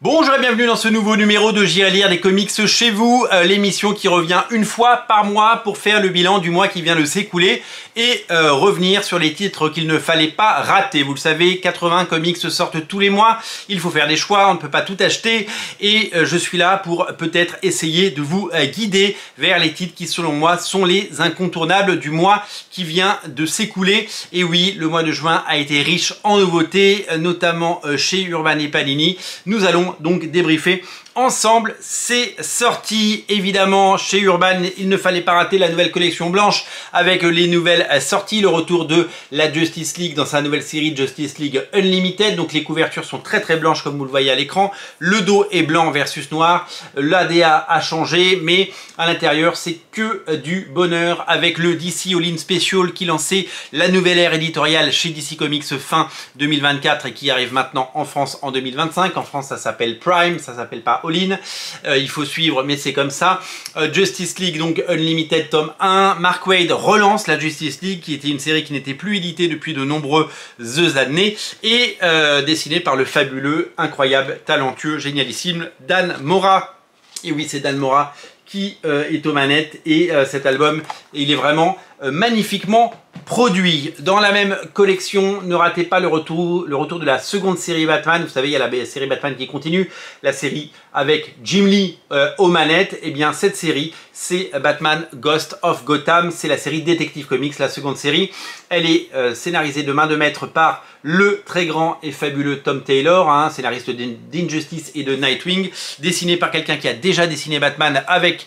Bonjour et bienvenue dans ce nouveau numéro de J'irai lire des comics chez vous, l'émission qui revient une fois par mois pour faire le bilan du mois qui vient de s'écouler et revenir sur les titres qu'il ne fallait pas rater. Vous le savez, 80 comics sortent tous les mois, il faut faire des choix, on ne peut pas tout acheter et je suis là pour peut-être essayer de vous guider vers les titres qui selon moi sont les incontournables du mois qui vient de s'écouler. Et oui, le mois de juin a été riche en nouveautés, notamment chez Urban et Panini. Nous allons donc débriefer ensemble ces sorties. Évidemment, chez Urban, il ne fallait pas rater la nouvelle collection blanche avec les nouvelles sorties, le retour de la Justice League dans sa nouvelle série Justice League Unlimited. Donc les couvertures sont très blanches comme vous le voyez à l'écran. Le dos est blanc versus noir. L'ADA a changé, mais à l'intérieur, c'est que du bonheur avec le DC All-In Special qui lançait la nouvelle ère éditoriale chez DC Comics fin 2024 et qui arrive maintenant en France en 2025. En France, ça s'appelle Prime, ça s'appelle pas All-In. Il faut suivre, mais c'est comme ça. Justice League, donc Unlimited tome 1. Mark Waid relance la Justice League, qui était une série qui n'était plus éditée depuis de nombreuses années, et dessinée par le fabuleux, incroyable, talentueux, génialissime Dan Mora. Et oui, c'est Dan Mora qui est aux manettes, et cet album, il est vraiment magnifiquement produit. Dans la même collection, ne ratez pas le retour de la seconde série Batman. Vous savez, il y a la série Batman qui continue, la série avec Jim Lee aux manettes. Et bien cette série, c'est Batman Ghost of Gotham. C'est la série Detective Comics, la seconde série. Elle est scénarisée de main de maître par le très grand et fabuleux Tom Taylor, scénariste d'Injustice et de Nightwing, dessiné par quelqu'un qui a déjà dessiné Batman avec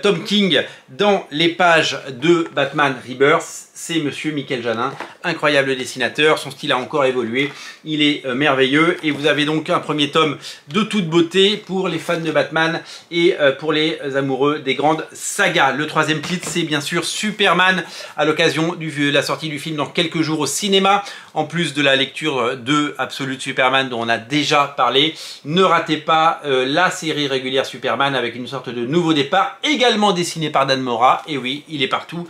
Tom King dans les pages de Batman Rebirth. C'est monsieur Michael Janin, incroyable dessinateur, son style a encore évolué, il est merveilleux, et vous avez donc un premier tome de toute beauté pour les fans de Batman et pour les amoureux des grandes sagas. Le troisième titre, c'est bien sûr Superman, à l'occasion de la sortie du film dans quelques jours au cinéma, en plus de la lecture de Absolute Superman dont on a déjà parlé. Ne ratez pas la série régulière Superman avec une sorte de nouveau départ, également dessiné par Dan Mora, et oui, il est partout,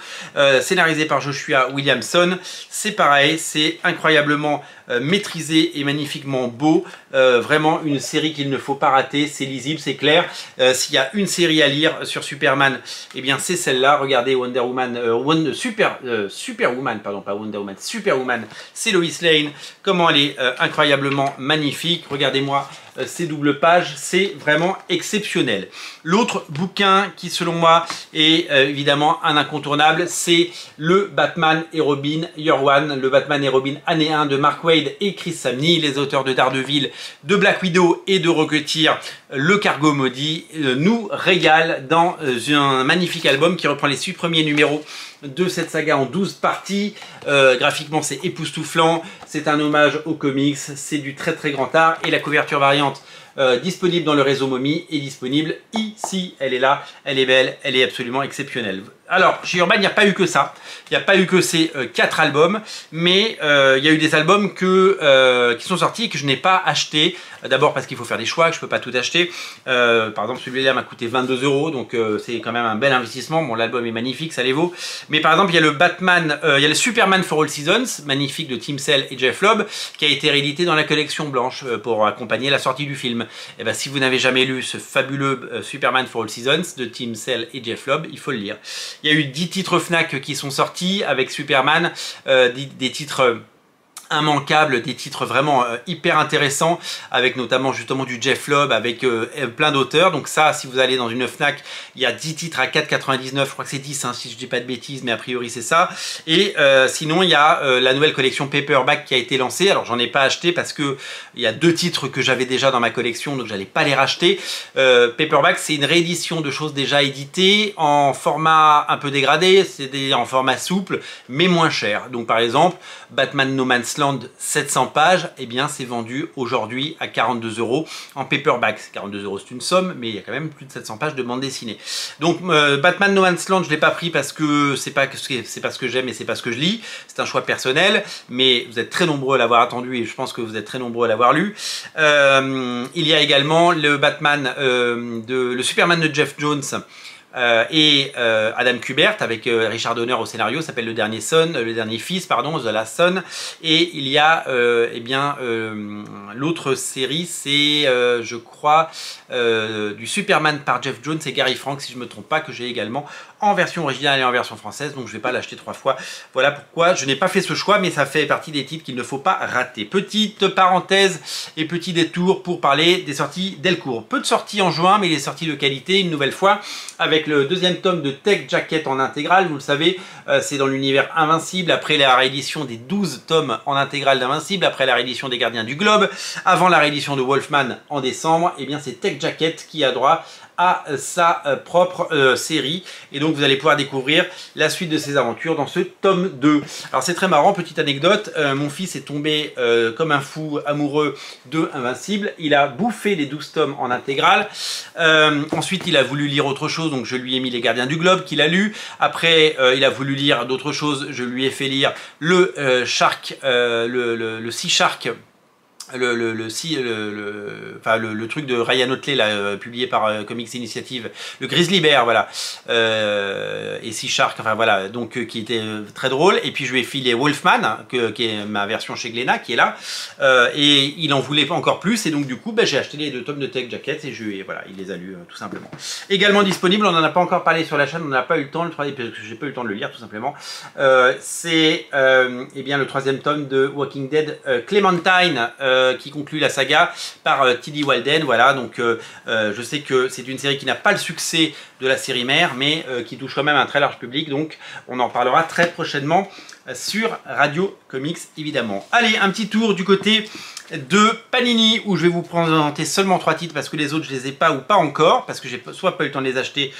scénarisé par Joshua Williamson. C'est pareil, c'est incroyablement maîtrisé et magnifiquement beau, vraiment une série qu'il ne faut pas rater, c'est lisible, c'est clair. S'il y a une série à lire sur Superman, eh bien c'est celle-là. Regardez Wonder Woman, Superwoman, pardon, pas Wonder Woman, Superwoman, c'est Lois Lane, comment elle est incroyablement magnifique. Regardez-moi ces doubles pages, c'est vraiment exceptionnel. L'autre bouquin qui selon moi est évidemment un incontournable, c'est le Batman et Robin Year One, le Batman et Robin année 1 de Mark Waid et Chris Samnee, les auteurs de Daredevil, de Black Widow et de Rocketeer. Le Cargo Maudit nous régale dans un magnifique album qui reprend les 6 premiers numéros de cette saga en 12 parties. Graphiquement, c'est époustouflant, c'est un hommage aux comics, c'est du très grand art, et la couverture variante disponible dans le réseau Momi est disponible ici. Elle est là, elle est belle, elle est absolument exceptionnelle. Alors, chez Urban, il n'y a pas eu que ça. Il n'y a pas eu que ces 4 albums, mais il y a eu des albums qui sont sortis et que je n'ai pas acheté. D'abord parce qu'il faut faire des choix, que je ne peux pas tout acheter. Par exemple, celui-là m'a coûté 22 €, donc c'est quand même un bel investissement. Bon, l'album est magnifique, ça les vaut. Mais par exemple, il y a le il y a le Superman for All Seasons, magnifique, de Tim Sale et Jeff Lobb, qui a été réédité dans la collection blanche pour accompagner la sortie du film. Et ben, si vous n'avez jamais lu ce fabuleux Superman for All Seasons de Tim Sale et Jeff Lobb, il faut le lire. Il y a eu 10 titres Fnac qui sont sortis avec Superman, des titres immanquables, des titres vraiment hyper intéressants, avec notamment justement du Jeff Lobb, avec plein d'auteurs. Donc ça, si vous allez dans une Fnac, il y a 10 titres à 4,99, je crois que c'est 10 si je dis pas de bêtises, mais a priori c'est ça. Et sinon il y a la nouvelle collection Paperback qui a été lancée. Alors j'en ai pas acheté parce que il y a 2 titres que j'avais déjà dans ma collection, donc j'allais pas les racheter. Paperback, c'est une réédition de choses déjà éditées en format un peu dégradé, c'est en format souple mais moins cher. Donc par exemple Batman No Man's Land 700 pages, eh bien c'est vendu aujourd'hui à 42 € en paperback. 42 € c'est une somme, mais il y a quand même plus de 700 pages de bande dessinée. Donc Batman No Man's Land, je l'ai pas pris parce que c'est pas ce que j'aime et c'est pas ce que je lis. C'est un choix personnel, mais vous êtes très nombreux à l'avoir attendu et je pense que vous êtes très nombreux à l'avoir lu. Il y a également le Batman, le Superman de Jeff Jones, et Adam Kubert avec Richard Donner au scénario, s'appelle Le Dernier Fils, pardon, The Last Son. Et il y a l'autre série, c'est je crois du Superman par Jeff Jones et Gary Frank, si je ne me trompe pas, que j'ai également en version originale et en version française, donc je ne vais pas l'acheter 3 fois. Voilà pourquoi je n'ai pas fait ce choix, mais ça fait partie des titres qu'il ne faut pas rater. Petite parenthèse et petit détour pour parler des sorties Delcourt. Peu de sorties en juin, mais des sorties de qualité, une nouvelle fois, avec le deuxième tome de Tech Jacket en intégrale. Vous le savez, c'est dans l'univers Invincible, après la réédition des 12 tomes en intégrale d'Invincible, après la réédition des Gardiens du Globe, avant la réédition de Wolfman en décembre, et bien c'est Tech Jacket qui a droit à sa propre série, et donc vous allez pouvoir découvrir la suite de ses aventures dans ce tome 2. Alors c'est très marrant, petite anecdote, mon fils est tombé comme un fou amoureux de Invincible, il a bouffé les 12 tomes en intégrale, ensuite il a voulu lire autre chose, donc je lui ai mis les Gardiens du Globe qu'il a lu, après il a voulu lire d'autres choses, je lui ai fait lire le Shark, le Sea Shark, le truc de Ryan Otley là, publié par Comics Initiative, le Grizzly Bear, voilà, et Sea Shark, enfin voilà, donc qui était très drôle. Et puis je lui ai filé Wolfman, qui est ma version chez Glénat, qui est là, et il en voulait pas encore plus, et donc du coup j'ai acheté les 2 tomes de Tech Jacket et voilà, il les a lus tout simplement. Également disponible, on n'en a pas encore parlé sur la chaîne, on n'a pas eu le temps, parce que j'ai pas eu le temps de le lire tout simplement, c'est eh bien le 3e tome de Walking Dead Clementine, qui conclut la saga par T.D. Walden. Voilà, donc je sais que c'est une série qui n'a pas le succès de la série mère, mais qui touche quand même un très large public, donc on en parlera très prochainement sur Radio Comics évidemment. Allez, un petit tour du côté de Panini, où je vais vous présenter seulement 3 titres, parce que les autres je les ai pas ou pas encore, parce que j'ai soit pas eu le temps de les acheter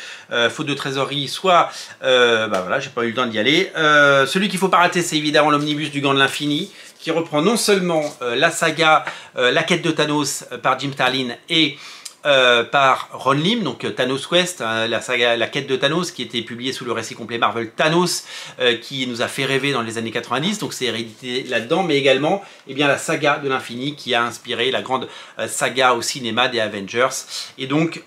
faute de trésorerie, soit voilà, j'ai pas eu le temps d'y aller. Celui qu'il faut pas rater, c'est évidemment l'Omnibus du Gant de l'Infini, qui reprend non seulement la saga La Quête de Thanos par Jim Starlin et par Ron Lim, donc Thanos Quest, la saga La Quête de Thanos, qui était publiée sous le récit complet Marvel Thanos, qui nous a fait rêver dans les années 90, donc c'est hérédité là-dedans, mais également bien, la saga de l'infini qui a inspiré la grande saga au cinéma des Avengers, et donc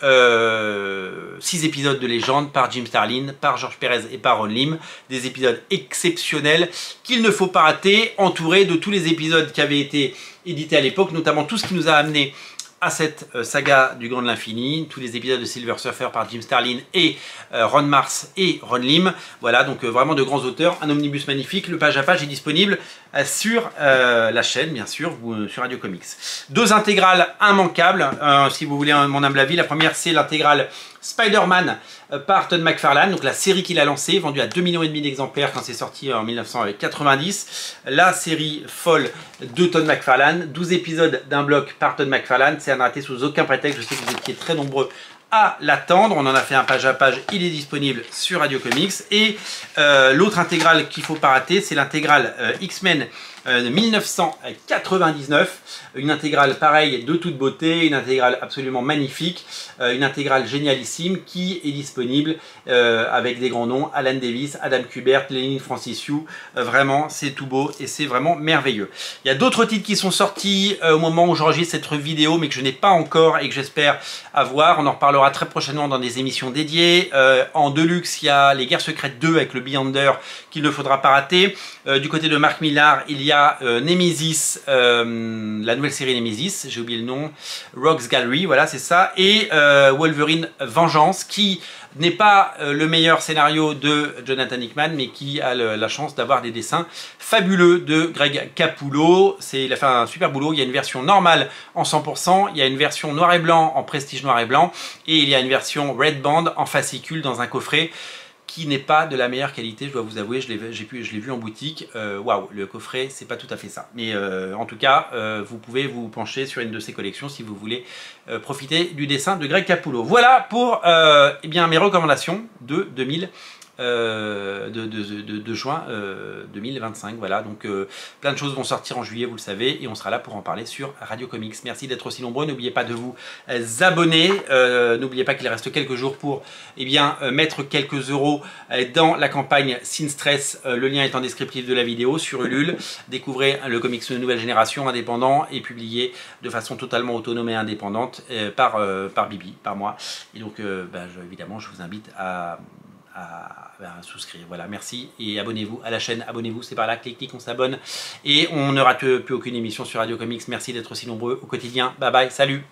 6 épisodes de légende par Jim Starlin, par George Pérez et par Ron Lim, des épisodes exceptionnels qu'il ne faut pas rater, entourés de tous les épisodes qui avaient été édités à l'époque, notamment tout ce qui nous a amené à cette saga du Gant de l'Infini, tous les épisodes de Silver Surfer par Jim Starlin et Ron Mars et Ron Lim. Voilà, donc vraiment de grands auteurs, un omnibus magnifique. Le page à page est disponible sur la chaîne, bien sûr, sur Radio Comics. 2 intégrales immanquables, si vous voulez mon humble avis. La première, c'est l'intégrale Spider-Man par Todd McFarlane, donc la série qu'il a lancée, vendue à 2,5 millions d'exemplaires quand c'est sorti en 1990. La série folle de Todd McFarlane, 12 épisodes d'un bloc par Todd McFarlane, c'est à ne rater sous aucun prétexte. Je sais que vous étiez très nombreux à l'attendre, on en a fait un page à page, il est disponible sur Radio Comics. Et l'autre intégrale qu'il ne faut pas rater, c'est l'intégrale X-Men 1999, une intégrale pareille de toute beauté, une intégrale absolument magnifique, une intégrale génialissime qui est disponible avec des grands noms, Alan Davis, Adam Kubert, Lenin Francis Yu, vraiment c'est tout beau et c'est vraiment merveilleux. Il y a d'autres titres qui sont sortis au moment où j'enregistre cette vidéo, mais que je n'ai pas encore et que j'espère avoir. On en reparlera très prochainement dans des émissions dédiées. En Deluxe, il y a Les Guerres Secrètes 2 avec le Beyonder qu'il ne faudra pas rater. Du côté de Mark Millar, il y a Nemesis, la nouvelle série Nemesis, j'ai oublié le nom, Rogues Gallery, voilà c'est ça, et Wolverine Vengeance, qui n'est pas le meilleur scénario de Jonathan Hickman, mais qui a la chance d'avoir des dessins fabuleux de Greg Capullo. Il a fait un super boulot. Il y a une version normale en 100%, il y a une version noir et blanc en prestige noir et blanc, et il y a une version Red Band en fascicule dans un coffret qui n'est pas de la meilleure qualité, je dois vous avouer, je l'ai vu en boutique, waouh, le coffret, c'est pas tout à fait ça. Mais en tout cas, vous pouvez vous pencher sur une de ces collections si vous voulez profiter du dessin de Greg Capullo. Voilà pour eh bien, mes recommandations de 2000. de juin 2025. Voilà, donc plein de choses vont sortir en juillet, vous le savez, et on sera là pour en parler sur Radio Comics. Merci d'être aussi nombreux. N'oubliez pas de vous abonner. N'oubliez pas qu'il reste quelques jours pour mettre quelques euros dans la campagne Sin Stress. Le lien est en descriptif de la vidéo sur Ulule. Découvrez le comics de nouvelle génération indépendant et publié de façon totalement autonome et indépendante par Bibi, par moi. Et donc, évidemment, je vous invite à souscrire. Voilà, merci et abonnez-vous à la chaîne. Abonnez-vous, c'est par là, clic, on s'abonne et on ne rate plus aucune émission sur Radio Comics. Merci d'être aussi nombreux au quotidien. Bye bye, salut!